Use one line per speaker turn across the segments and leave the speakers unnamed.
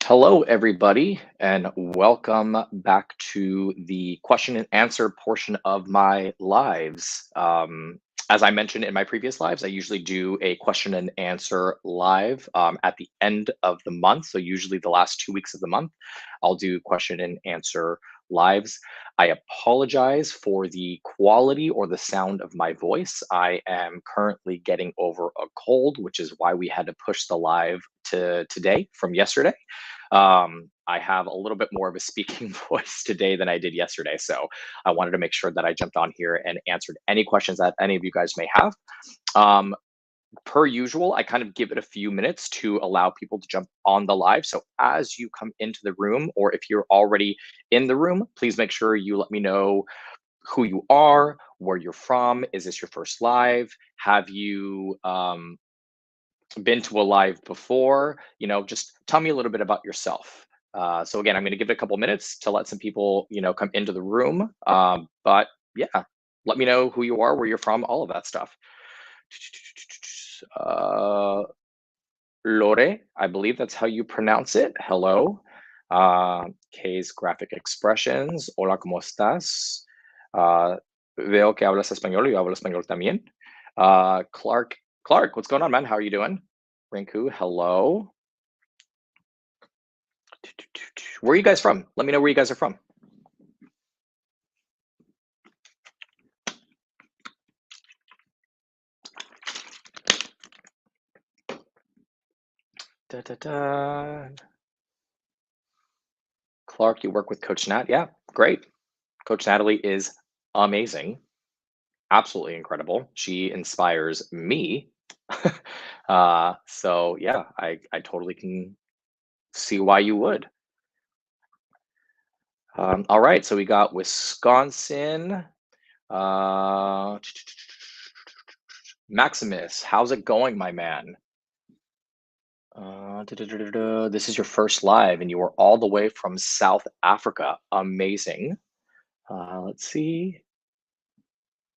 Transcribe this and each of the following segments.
Hello, everybody, and welcome back to the question and answer portion of my lives. As I mentioned in my previous lives, I usually do a question and answer live at the end of the month. So, usually the last 2 weeks of the month, I'll do question and answer lives. I apologize for the quality or the sound of my voice. I am currently getting over a cold, which is why we had to push the live to today from yesterday. I have a little bit more of a speaking voice today than I did yesterday. So I wanted to make sure that I jumped on here and answered any questions that any of you guys may have. Um, Per usual, I kind of give it a few minutes to allow people to jump on the live. So as you come into the room, or if you're already in the room, please make sure you let me know who you are, where you're from. Is this your first live? Have you been to a live before? Just tell me a little bit about yourself. So again, I'm going to give it a couple minutes to let some people, come into the room. But yeah, let me know who you are, where you're from, all of that stuff. Uh, Lore, I believe that's how you pronounce it. Hello. K's Graphic Expressions. Hola, ¿cómo estás? Veo que hablas español. Yo hablo español también. Clark, what's going on, man? How are you doing? Rinku, hello. Where are you guys from? Let me know where you guys are from. Da, da, da. Clark, you work with Coach Nat? Yeah, great. Coach Natalie is amazing, absolutely incredible. She inspires me. So yeah, I totally can see why you would. All right, so we got Wisconsin. Uh, Maximus, how's it going, my man? This is your first live, and you are all the way from South Africa. Amazing. Let's see.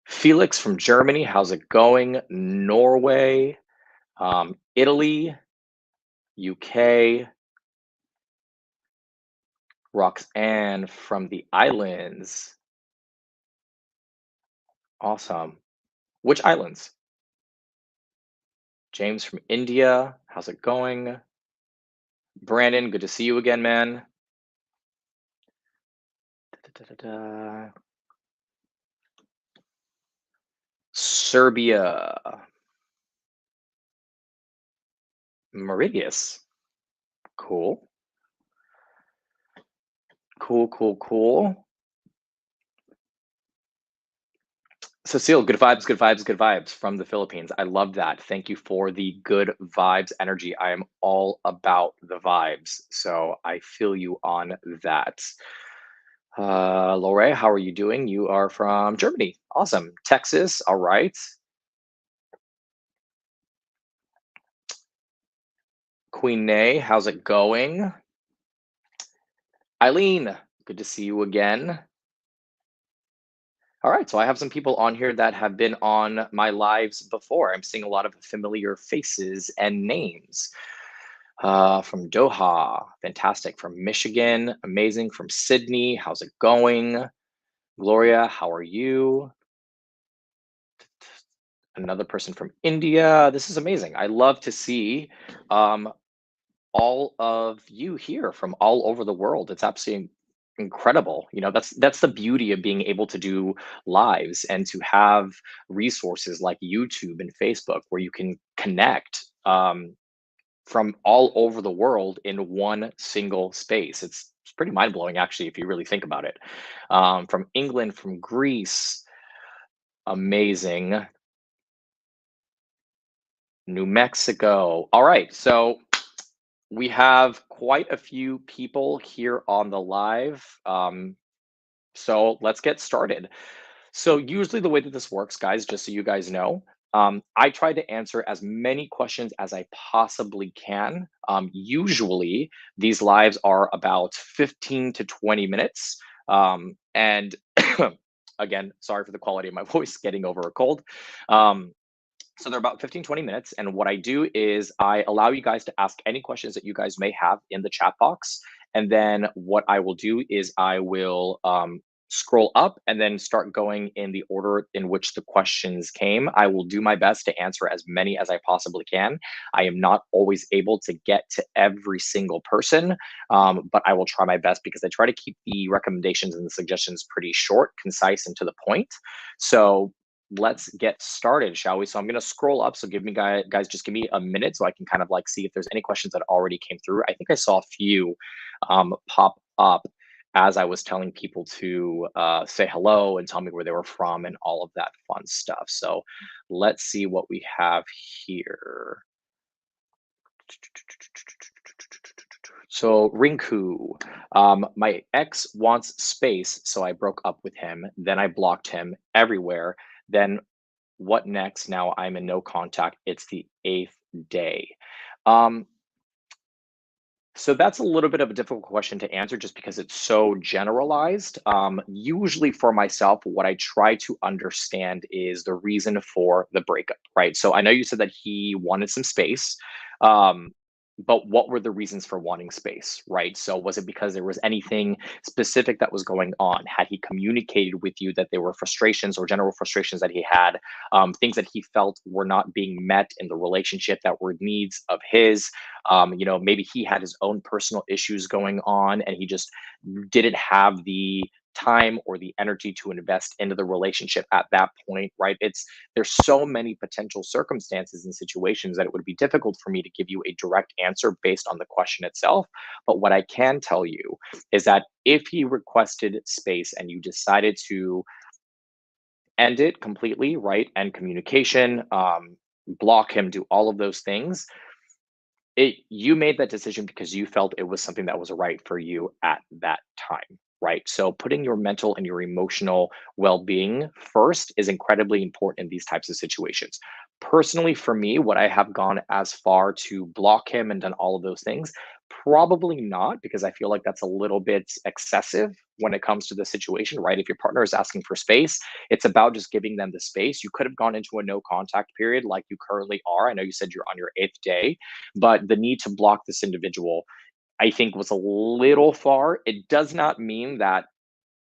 Felix from Germany, how's it going? Norway, Italy, UK. Roxanne from the islands. Awesome. Which islands? James from India, how's it going? Brandon, good to see you again, man. Da-da-da-da. Serbia. Meridius. Cool. Cool. Cecile, good vibes, good vibes, good vibes from the Philippines. I love that. Thank you for the good vibes energy. I am all about the vibes. So I feel you on that. Lore, how are you doing? You are from Germany. Awesome. Texas. All right. Queen Nay, how's it going? Eileen, good to see you again. All right, so I have some people on here that have been on my lives before. I'm seeing a lot of familiar faces and names. From Doha, fantastic. From Michigan, amazing. From Sydney, how's it going? Gloria, how are you? Another person from India. This is amazing. I love to see all of you here from all over the world. It's absolutely incredible. That's the beauty of being able to do lives and to have resources like YouTube and Facebook where you can connect from all over the world in one single space. It's pretty mind blowing, actually, if you really think about it. From England, from Greece, amazing. New Mexico. All right, so we have quite a few people here on the live. So let's get started. So usually the way that this works, guys, just so you guys know, I try to answer as many questions as I possibly can. Usually these lives are about 15 to 20 minutes. And again, sorry for the quality of my voice getting over a cold. So they're about 15, 20 minutes. And what I do is I allow you guys to ask any questions that you guys may have in the chat box. And then what I will do is I will scroll up and then start going in the order in which the questions came. I will do my best to answer as many as I possibly can. I am not always able to get to every single person, but I will try my best because I try to keep the recommendations and the suggestions pretty short, concise, and to the point. So let's get started, shall we? So I'm going to scroll up. So give me guys, just give me a minute so I can kind of like see if there's any questions that already came through. I think I saw a few pop up as I was telling people to say hello and tell me where they were from and all of that fun stuff. So let's see what we have here. So Rinku, my ex wants space, so I broke up with him. Then I blocked him everywhere. Then what next? Now I'm in no contact. It's the eighth day. Um, so that's a little bit of a difficult question to answer just because it's so generalized. Usually for myself, what I try to understand is the reason for the breakup, right? So I know you said that he wanted some space. Um, but what were the reasons for wanting space, right? So was it because there was anything specific that was going on? Had he communicated with you that there were frustrations or general frustrations that he had, things that he felt were not being met in the relationship that were needs of his? Maybe he had his own personal issues going on and he just didn't have the time or the energy to invest into the relationship at that point, right? There's so many potential circumstances and situations that it would be difficult for me to give you a direct answer based on the question itself. But what I can tell you is that if he requested space and you decided to end it completely, right, end communication, block him, do all of those things, you made that decision because you felt it was something that was right for you at that time, right? So putting your mental and your emotional well-being first is incredibly important in these types of situations. Personally, for me, would I have gone as far to block him and done all of those things? Probably not, because I feel like that's a little bit excessive when it comes to the situation, right? If your partner is asking for space, it's about just giving them the space. You could have gone into a no contact period like you currently are. I know you said you're on your eighth day, but the need to block this individual, I think, was a little far. It does not mean that,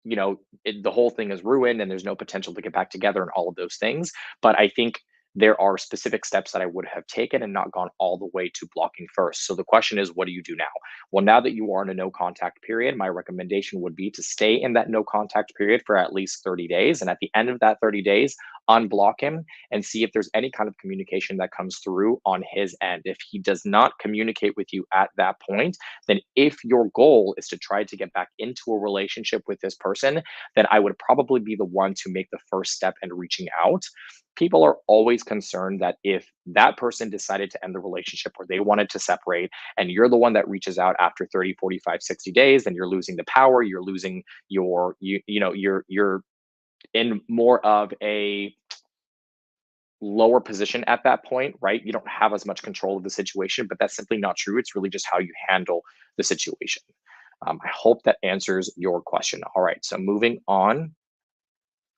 the whole thing is ruined and there's no potential to get back together and all of those things. But I think there are specific steps that I would have taken and not gone all the way to blocking first. So the question is, what do you do now? Well, now that you are in a no contact period, my recommendation would be to stay in that no contact period for at least 30 days. And at the end of that 30 days, unblock him and see if there's any kind of communication that comes through on his end. If he does not communicate with you at that point, then if your goal is to try to get back into a relationship with this person, then I would probably be the one to make the first step in reaching out. People are always concerned that if that person decided to end the relationship or they wanted to separate and you're the one that reaches out after 30, 45, 60 days, then you're losing the power, you're losing you're in more of a lower position at that point, right? You don't have as much control of the situation, but that's simply not true. It's really just how you handle the situation. I hope that answers your question. All right, so moving on.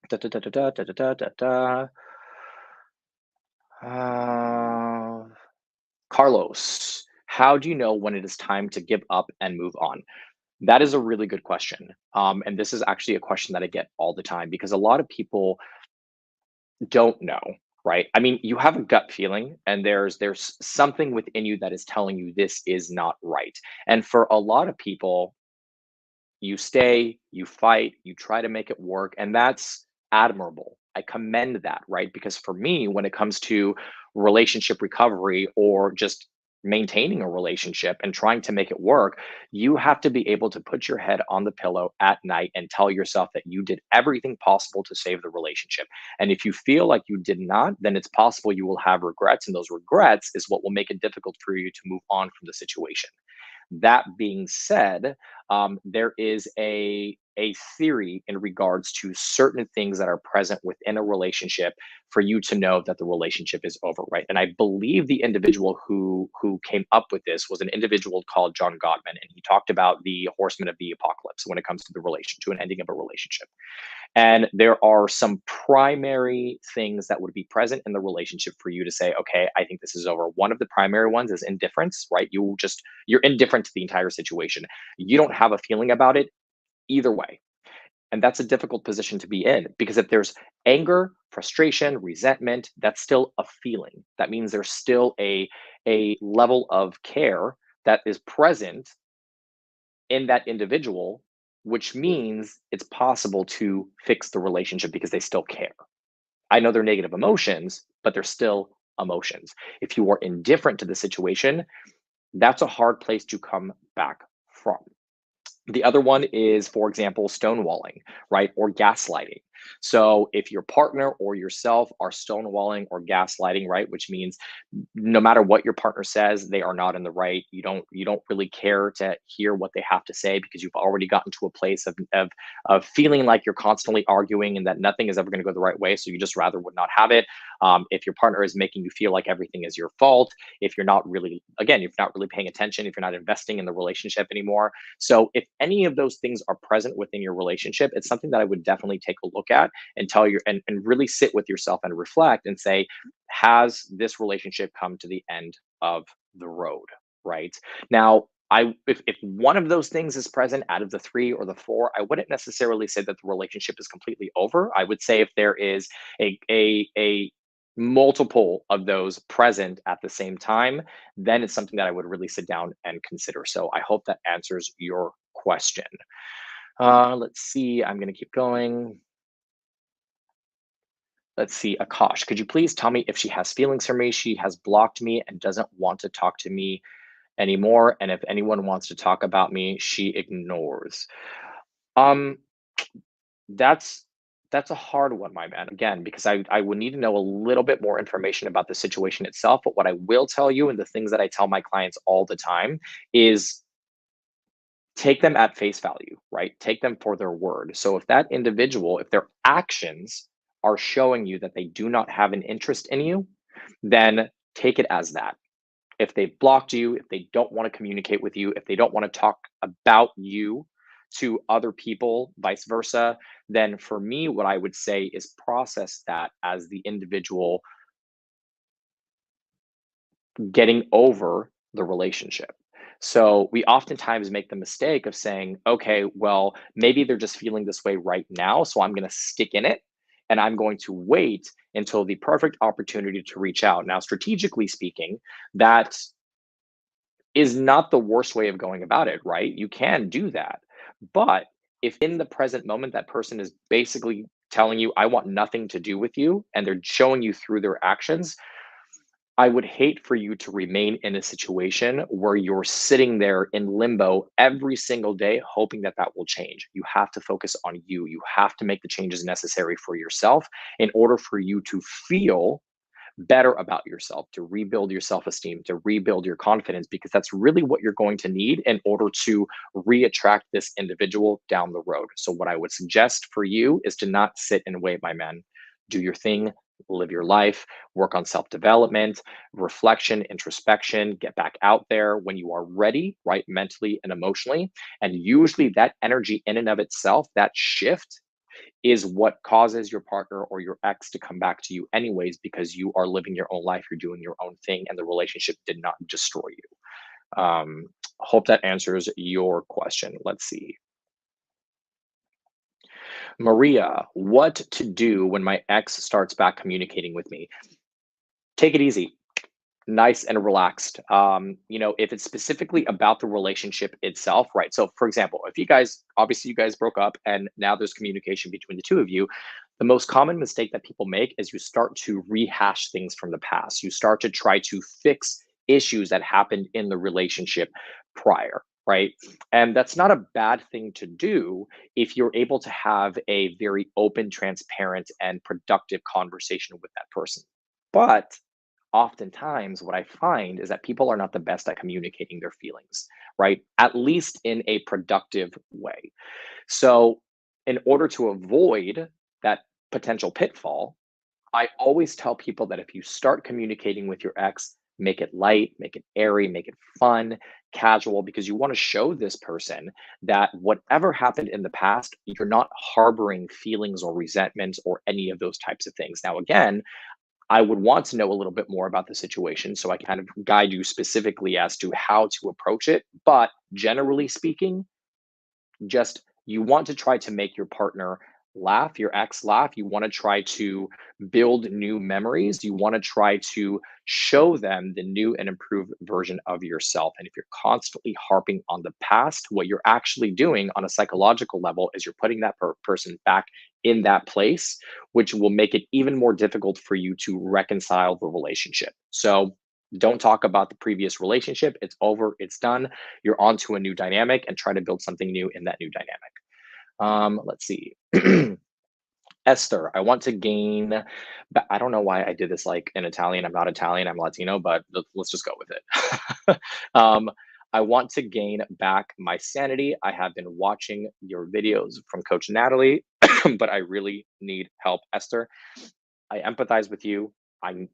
Da, da, da, da, da, da, da, da, da. Uh, Carlos, how do you know when it is time to give up and move on? That is a really good question. And this is actually a question that I get all the time because a lot of people don't know, right? I mean, you have a gut feeling and there's something within you that is telling you this is not right. And for a lot of people, you stay, you fight, you try to make it work, and that's admirable. I commend that, right? Because for me, when it comes to relationship recovery or just maintaining a relationship and trying to make it work, you have to be able to put your head on the pillow at night and tell yourself that you did everything possible to save the relationship. And if you feel like you did not, then it's possible you will have regrets, and those regrets is what will make it difficult for you to move on from the situation. That being said, there is a theory in regards to certain things that are present within a relationship for you to know that the relationship is over, right? And I believe the individual who came up with this was an individual called John Gottman, and he talked about the horsemen of the apocalypse when it comes to the relation to an ending of a relationship. And there are some primary things that would be present in the relationship for you to say, okay, I think this is over. One of the primary ones is indifference, right? You're indifferent to the entire situation. You don't have a feeling about it either way. And that's a difficult position to be in because if there's anger, frustration, resentment, that's still a feeling. That means there's still a level of care that is present in that individual, which means it's possible to fix the relationship because they still care. I know they're negative emotions, but they're still emotions. If you are indifferent to the situation, that's a hard place to come back from. The other one is, for example, stonewalling, right? Or gaslighting. So if your partner or yourself are stonewalling or gaslighting, right, which means no matter what your partner says, they are not in the right. You don't really care to hear what they have to say because you've already gotten to a place of feeling like you're constantly arguing and that nothing is ever going to go the right way. So you just rather would not have it. If your partner is making you feel like everything is your fault, if you're not really, again, if you're not really paying attention, if you're not investing in the relationship anymore, so if any of those things are present within your relationship, it's something that I would definitely take a look at and and really sit with yourself and reflect and say, has this relationship come to the end of the road? Right. Now, if one of those things is present out of the three or the four, I wouldn't necessarily say that the relationship is completely over. I would say if there is a multiple of those present at the same time, then it's something that I would really sit down and consider. So I hope that answers your question. Let's see. I'm going to keep going. Let's see. Akash, could you please tell me if she has feelings for me? She has blocked me and doesn't want to talk to me anymore. And if anyone wants to talk about me, she ignores. Um, that's that's a hard one, my man. Again, because I would need to know a little bit more information about the situation itself. But what I will tell you, and the things that I tell my clients all the time, is take them at face value, right? Take them for their word. So if that individual, if their actions are showing you that they do not have an interest in you, then take it as that. If they've blocked you, if they don't want to communicate with you, if they don't want to talk about you to other people, vice versa, then for me, what I would say is process that as the individual getting over the relationship. So we oftentimes make the mistake of saying, okay, well, maybe they're just feeling this way right now. So I'm going to stick in it and I'm going to wait until the perfect opportunity to reach out. Now, strategically speaking, that is not the worst way of going about it, right? You can do that. But if in the present moment that person is basically telling you, I want nothing to do with you, and they're showing you through their actions, I would hate for you to remain in a situation where you're sitting there in limbo every single day, hoping that that will change. You have to focus on you. You have to make the changes necessary for yourself in order for you to feel better about yourself, to rebuild your self esteem, to rebuild your confidence, because that's really what you're going to need in order to re-attract this individual down the road. So, what I would suggest for you is to not sit and wait, my man. Do your thing, live your life, work on self development, reflection, introspection, get back out there when you are ready, right? Mentally and emotionally. And usually, that energy in and of itself, that shift, is what causes your partner or your ex to come back to you anyways because you are living your own life, you're doing your own thing, and the relationship did not destroy you. Hope that answers your question. Let's see. Maria, what to do when my ex starts back communicating with me? Take it easy. Nice and relaxed. If it's specifically about the relationship itself, right? So, for example, if you guys obviously you guys broke up and now there's communication between the two of you, the most common mistake that people make is you start to rehash things from the past. You start to try to fix issues that happened in the relationship prior, right? And that's not a bad thing to do if you're able to have a very open, transparent, and productive conversation with that person. But oftentimes what I find is that people are not the best at communicating their feelings, right? At least in a productive way. So, in order to avoid that potential pitfall, I always tell people that if you start communicating with your ex, Make it light, make it airy, make it fun, casual, because you want to show this person that whatever happened in the past, you're not harboring feelings or resentments or any of those types of things. Now, again, I would want to know a little bit more about the situation so I can kind of guide you specifically as to how to approach it. But generally speaking, just you want to try to make your partner laugh, your ex laugh. You want to try to build new memories. You want to try to show them the new and improved version of yourself. And if you're constantly harping on the past, what you're actually doing on a psychological level is you're putting that person back in that place, which will make it even more difficult for you to reconcile the relationship. So don't talk about the previous relationship. It's over, it's done. You're on to a new dynamic and try to build something new in that new dynamic. Let's see. Esther, I want to gain, but I don't know why I did this like in Italian. I'm not Italian, I'm Latino, but let's just go with it. I want to gain back my sanity. I have been watching your videos from Coach Natalie, but I really need help. Esther, I empathize with you. I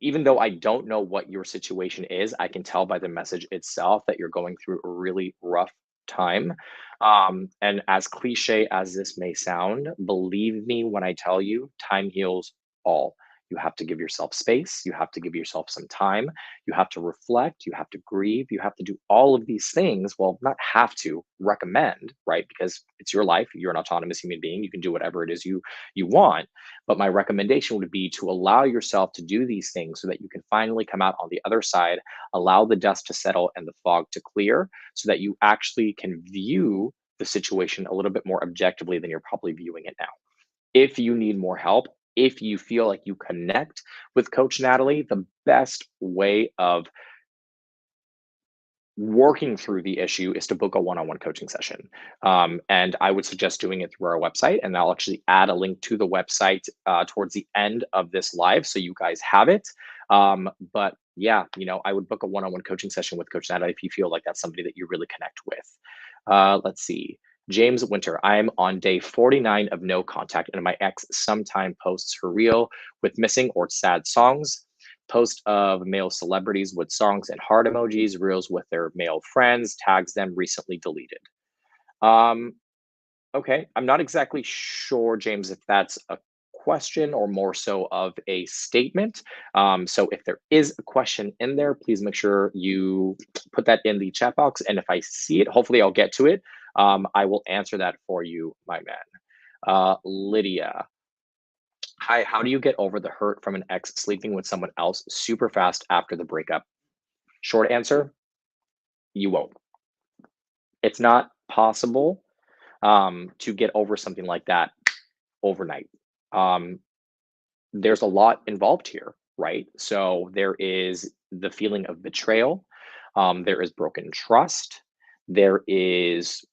Even though I don't know what your situation is, I can tell by the message itself that you're going through a really rough time. And as cliche as this may sound, believe me when I tell you, time heals all. You have to give yourself space. You have to give yourself some time. You have to reflect. You have to grieve. You have to do all of these things. Well, not have to, recommend, right? Because it's your life. You're an autonomous human being. You can do whatever it is you want, but my recommendation would be to allow yourself to do these things so that you can finally come out on the other side, allow the dust to settle and the fog to clear so that you actually can view the situation a little bit more objectively than you're probably viewing it now. If you need more help, if you feel like you connect with Coach Natalie, the best way of working through the issue is to book a one-on-one coaching session. And I would suggest doing it through our website. And I'll actually add a link to the website towards the end of this live so you guys have it. But yeah, I would book a one-on-one coaching session with Coach Natalie if you feel like that's somebody that you really connect with. Let's see. James Winter, I'm on day 49 of no contact, and my ex sometime posts her reel with missing or sad songs, post of male celebrities with songs and heart emojis, reels with their male friends, tags them, recently deleted. Um, okay, I'm not exactly sure, James, if that's a question or more so of a statement. So if there is a question in there, please make sure you put that in the chat box. And if I see it, hopefully I'll get to it. I will answer that for you, my man. Lydia, hi, how do you get over the hurt from an ex sleeping with someone else super fast after the breakup? Short answer, you won't. It's not possible to get over something like that overnight. Um, there's a lot involved here, right? So there is the feeling of betrayal, there is broken trust, there is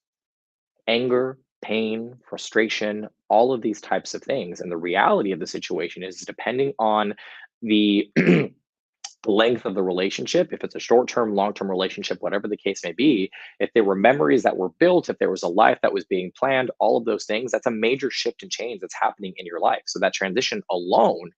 anger, pain, frustration, all of these types of things. And the reality of the situation is depending on the length of the relationship, if it's a short term, long term relationship, whatever the case may be, if there were memories that were built, if there was a life that was being planned, all of those things, that's a major shift and change that's happening in your life. So that transition alone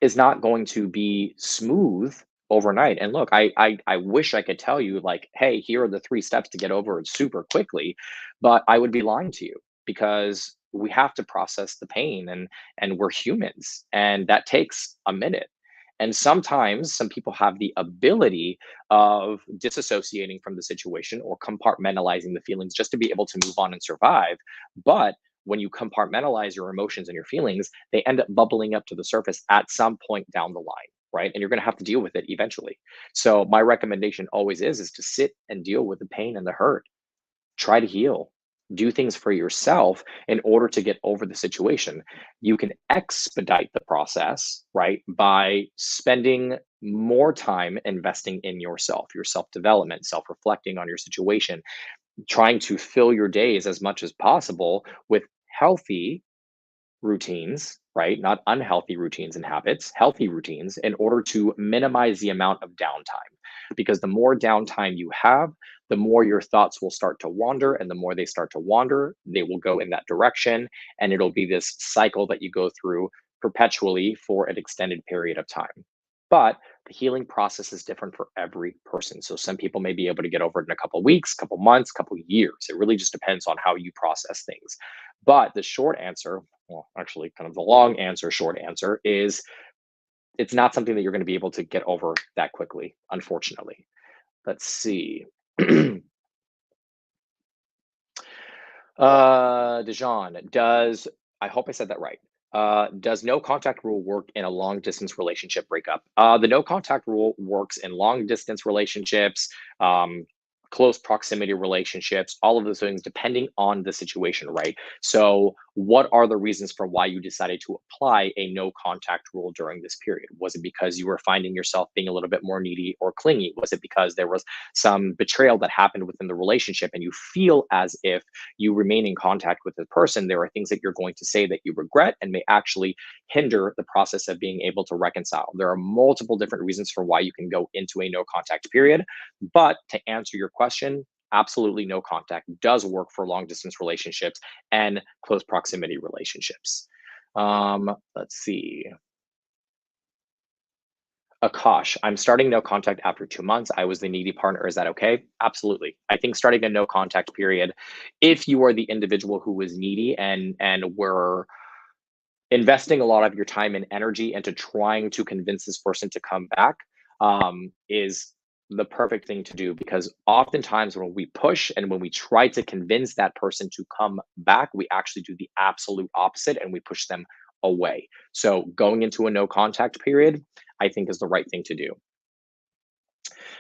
is not going to be smooth overnight. And look, I wish I could tell you like, hey, here are the 3 steps to get over it super quickly, but I would be lying to you because we have to process the pain and we're humans and that takes a minute. And sometimes some people have the ability of disassociating from the situation or compartmentalizing the feelings just to be able to move on and survive. But when you compartmentalize your emotions and your feelings, they end up bubbling up to the surface at some point down the line, right? And you're going to have to deal with it eventually. So my recommendation always is to sit and deal with the pain and the hurt. Try to heal. Do things for yourself in order to get over the situation. You can expedite the process, right? By spending more time investing in yourself, your self development, self reflecting on your situation, trying to fill your days as much as possible with healthy routines, right? Not unhealthy routines and habits, healthy routines in order to minimize the amount of downtime. Because the more downtime you have, the more your thoughts will start to wander. And the more they start to wander, they will go in that direction. And it'll be this cycle that you go through perpetually for an extended period of time. But the healing process is different for every person. So some people may be able to get over it in a couple weeks, couple months, couple years. It really just depends on how you process things. But the short answer, well, actually, kind of the long answer, short answer is it's not something that you're going to be able to get over that quickly, unfortunately. Let's see. Dijon, I hope I said that right. Does no contact rule work in a long distance relationship breakup? The no contact rule works in long distance relationships, um, close proximity relationships, all of those things, depending on the situation, right? So, what are the reasons for why you decided to apply a no contact rule during this period? Was it because you were finding yourself being a little bit more needy or clingy? Was it because there was some betrayal that happened within the relationship and you feel as if you remain in contact with the person, there are things that you're going to say that you regret and may actually hinder the process of being able to reconcile. There are multiple different reasons for why you can go into a no contact period. But to answer your question, absolutely no contact does work for long distance relationships and close proximity relationships. Let's see. Akash, I'm starting no contact after 2 months. I was the needy partner. Is that okay? Absolutely. I think starting a no contact period, if you are the individual who was needy and were investing a lot of your time and energy into trying to convince this person to come back, is the perfect thing to do, because oftentimes when we push and when we try to convince that person to come back, we actually do the absolute opposite and we push them away. So going into a no contact period, I think is the right thing to do.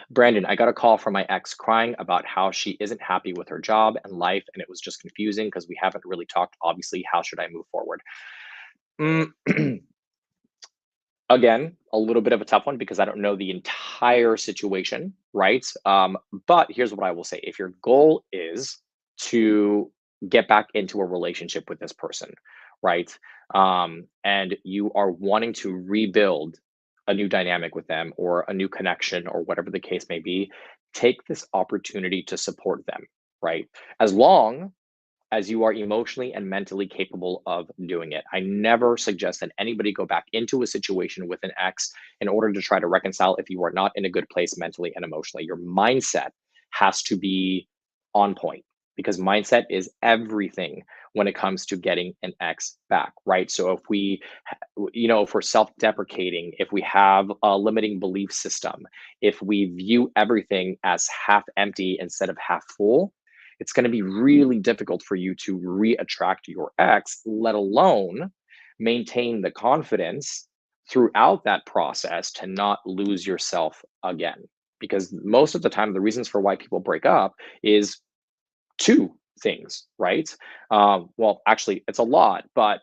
Brandon, I got a call from my ex crying about how she isn't happy with her job and life, and it was just confusing because we haven't really talked. Obviously, how should I move forward? Mm, Again, a little bit of a tough one because I don't know the entire situation, right? But here's what I will say. If your goal is to get back into a relationship with this person, right? And you are wanting to rebuild a new dynamic with them or a new connection or whatever the case may be, take this opportunity to support them, right? As long as you are emotionally and mentally capable of doing it. I never suggest that anybody go back into a situation with an ex in order to try to reconcile if you are not in a good place mentally and emotionally. Your mindset has to be on point because mindset is everything when it comes to getting an ex back, right? So if if we're self-deprecating, if we have a limiting belief system, if we view everything as half empty instead of half full, it's going to be really difficult for you to re-attract your ex, let alone maintain the confidence throughout that process to not lose yourself again. Because most of the time, the reasons for why people break up is two things, right? Well, actually, it's a lot, but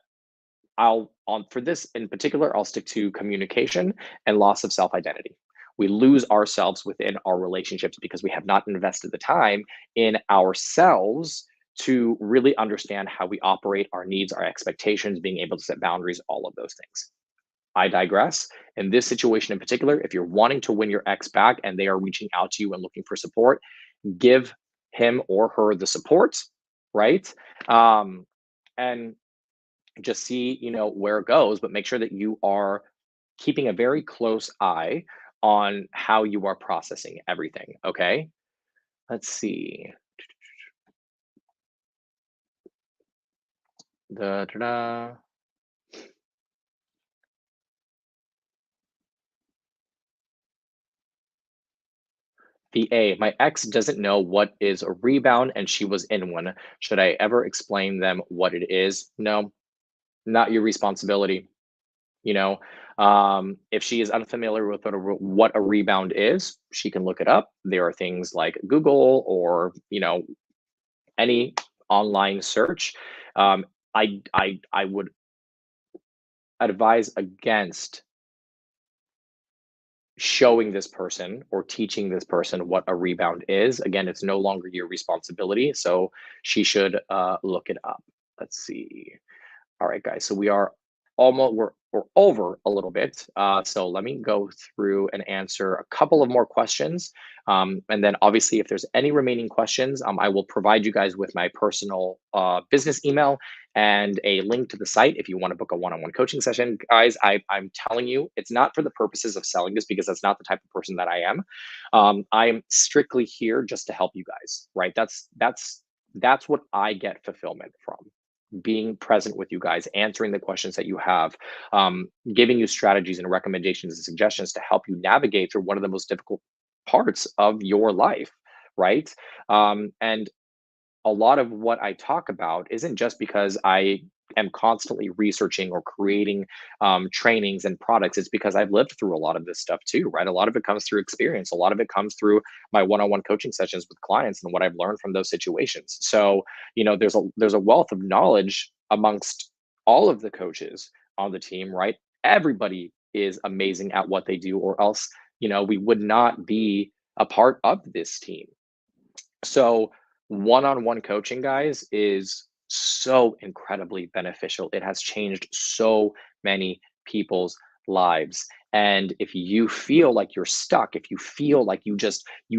I'll on for this in particular, I'll stick to communication and loss of self-identity. We lose ourselves within our relationships because we have not invested the time in ourselves to really understand how we operate, our needs, our expectations, being able to set boundaries, all of those things. I digress. In this situation in particular, if you're wanting to win your ex back and they are reaching out to you and looking for support, give him or her the support, right? Um, and just see where it goes, but make sure that you are keeping a very close eye on how you are processing everything. Okay, let's see. Da, da, da. My ex doesn't know what is a rebound and she was in one. Should I ever explain them what it is? No, not your responsibility. you know if she is unfamiliar with what a rebound is, she can look it up. There are things like Google or any online search. Um, I would advise against showing this person or teaching this person what a rebound is. Again, it's no longer your responsibility, so she should look it up. Let's see. All right, guys. So we're over a little bit. So let me go through and answer a couple of more questions. And then obviously, if there's any remaining questions, I will provide you guys with my personal business email. and a link to the site if you want to book a one-on-one coaching session. Guys, I'm telling you, it's not for the purposes of selling this because that's not the type of person that I am. I'm strictly here just to help you guys, right? That's what I get fulfillment from, being present with you guys, answering the questions that you have, giving you strategies and recommendations and suggestions to help you navigate through one of the most difficult parts of your life, right? And a lot of what I talk about isn't just because I am constantly researching or creating trainings and products. It's because I've lived through a lot of this stuff too, right? A lot of it comes through experience. A lot of it comes through my one-on-one coaching sessions with clients and what I've learned from those situations. So, there's a wealth of knowledge amongst all of the coaches on the team, right? Everybody is amazing at what they do, or else, we would not be a part of this team. So, one-on-one coaching, guys, is so incredibly beneficial. It has changed so many people's lives. And if you feel like you're stuck, if you feel like you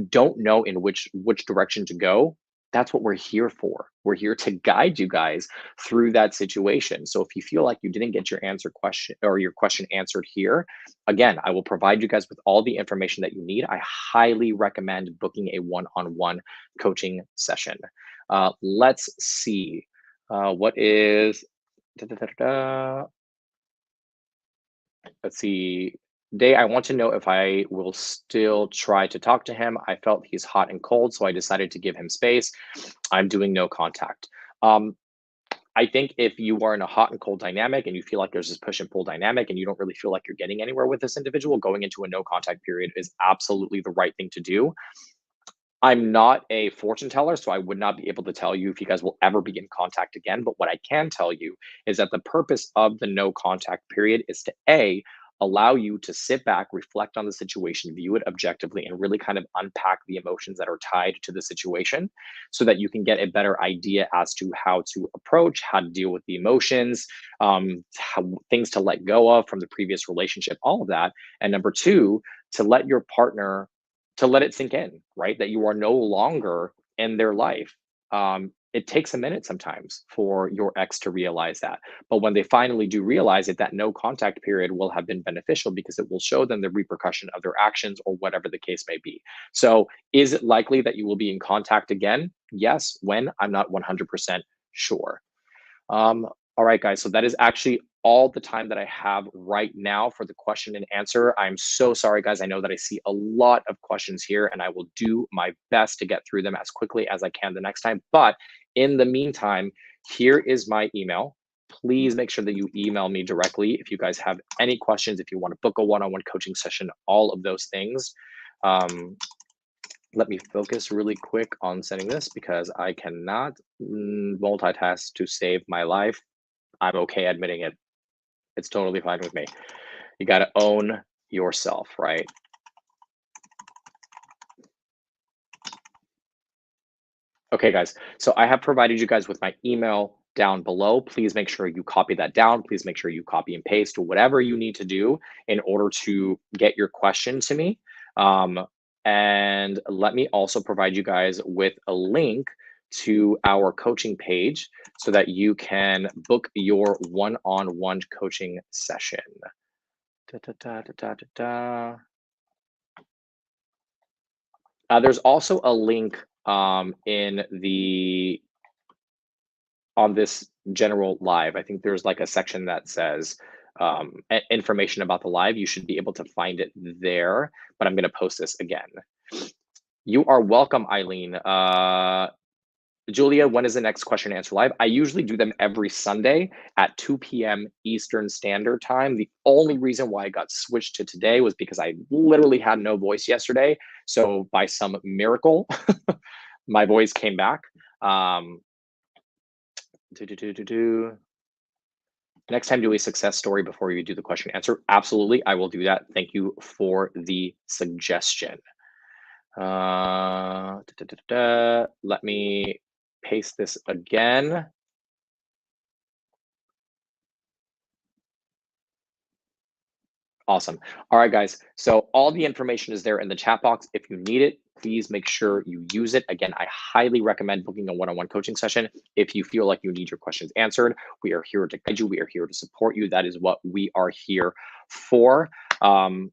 don't know in which direction to go, that's what we're here for. We're here to guide you guys through that situation. So if you feel like you didn't get your question answered here, again, I will provide you guys with all the information that you need. I highly recommend booking a one-on-one coaching session. Let's see. What is, da, da, da, da, da. Let's see. Day, I want to know if I will still try to talk to him. I felt he's hot and cold, so I decided to give him space. I'm doing no contact. Um, I think if you are in a hot and cold dynamic and you feel like there's this push and pull dynamic and you don't really feel like you're getting anywhere with this individual, going into a no contact period is absolutely the right thing to do. I'm not a fortune teller, so I would not be able to tell you if you guys will ever be in contact again. But what I can tell you is that the purpose of the no contact period is to allow you to sit back, reflect on the situation, view it objectively, and really kind of unpack the emotions that are tied to the situation so that you can get a better idea as to how to approach, how to deal with the emotions, things to let go of from the previous relationship, all of that. And number two, to let your partner to let it sink in, right? That you are no longer in their life. It takes a minute sometimes for your ex to realize that. But when they finally do realize it, that no contact period will have been beneficial because it will show them the repercussion of their actions or whatever the case may be. So, is it likely that you will be in contact again? Yes. When? I'm not 100% sure. All right, guys. So that is actually all the time that I have right now for the question and answer. I'm so sorry, guys. I know that I see a lot of questions here, and I will do my best to get through them as quickly as I can the next time. But in the meantime, here is my email. Please make sure that you email me directly if you guys have any questions, if you want to book a one-on-one coaching session, all of those things. Um, Let me focus really quick on sending this because I cannot multitask to save my life. I'm okay admitting it. It's totally fine with me. You got to own yourself, right? Okay, guys. So I have provided you guys with my email down below. Please make sure you copy that down. Please make sure you copy and paste whatever you need to do in order to get your question to me. And let me also provide you guys with a link to our coaching page so that you can book your one-on-one coaching session. Da, da, da, da, da, da, da. There's also a link in the on this general live. I think there's like a section that says information about the live. You should be able to find it there, but I'm going to post this again. You are welcome, Eileen. Julia, when is the next question and answer live? I usually do them every Sunday at 2 p.m. Eastern Standard Time. The only reason why I got switched to today was because I literally had no voice yesterday. So by some miracle, my voice came back. Do, do, do, do, do. Next time, do a success story before you do the question and answer. Absolutely, I will do that. Thank you for the suggestion. Let me paste this again. Awesome. All right, guys. So all the information is there in the chat box. If you need it, please make sure you use it. Again, I highly recommend booking a one-on-one coaching session if you feel like you need your questions answered. We are here to guide you. We are here to support you. That is what we are here for. Um,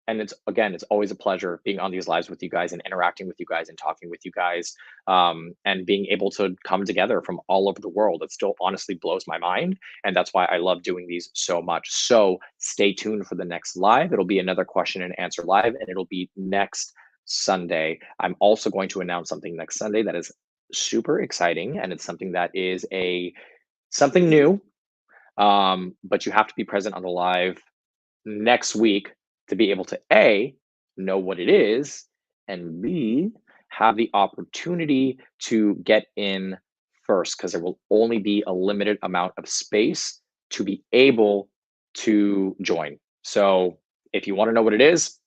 and it's again, it's always a pleasure being on these lives with you guys and interacting with you guys and talking with you guys, and being able to come together from all over the world. It still honestly blows my mind, and that's why I love doing these so much. So stay tuned for the next live. It'll be another question and answer live, and it'll be next Sunday. I'm also going to announce something next Sunday that is super exciting, and it's something that is a something new. But you have to be present on the live next week to be able to A, know what it is, and B, have the opportunity to get in first, because there will only be a limited amount of space to be able to join. So if you want to know what it is,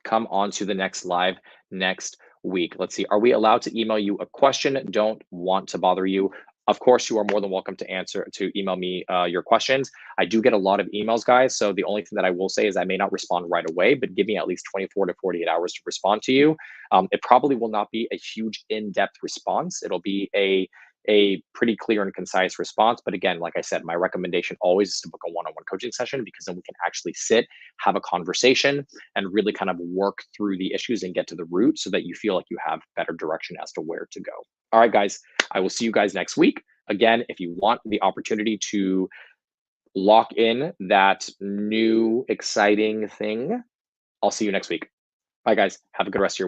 come on to the next live next week. Let's see. Are we allowed to email you a question? Don't want to bother you. Of course, you are more than welcome to email me your questions. I do get a lot of emails, guys. So the only thing that I will say is I may not respond right away, but give me at least 24 to 48 hours to respond to you. It probably will not be a huge in-depth response. It'll be a pretty clear and concise response. But again, like I said, my recommendation always is to book a one-on-one coaching session, because then we can actually sit, have a conversation, and really kind of work through the issues and get to the root so that you feel like you have better direction as to where to go. All right, guys, I will see you guys next week. Again, if you want the opportunity to lock in that new exciting thing, I'll see you next week. Bye, guys. Have a good rest of your week.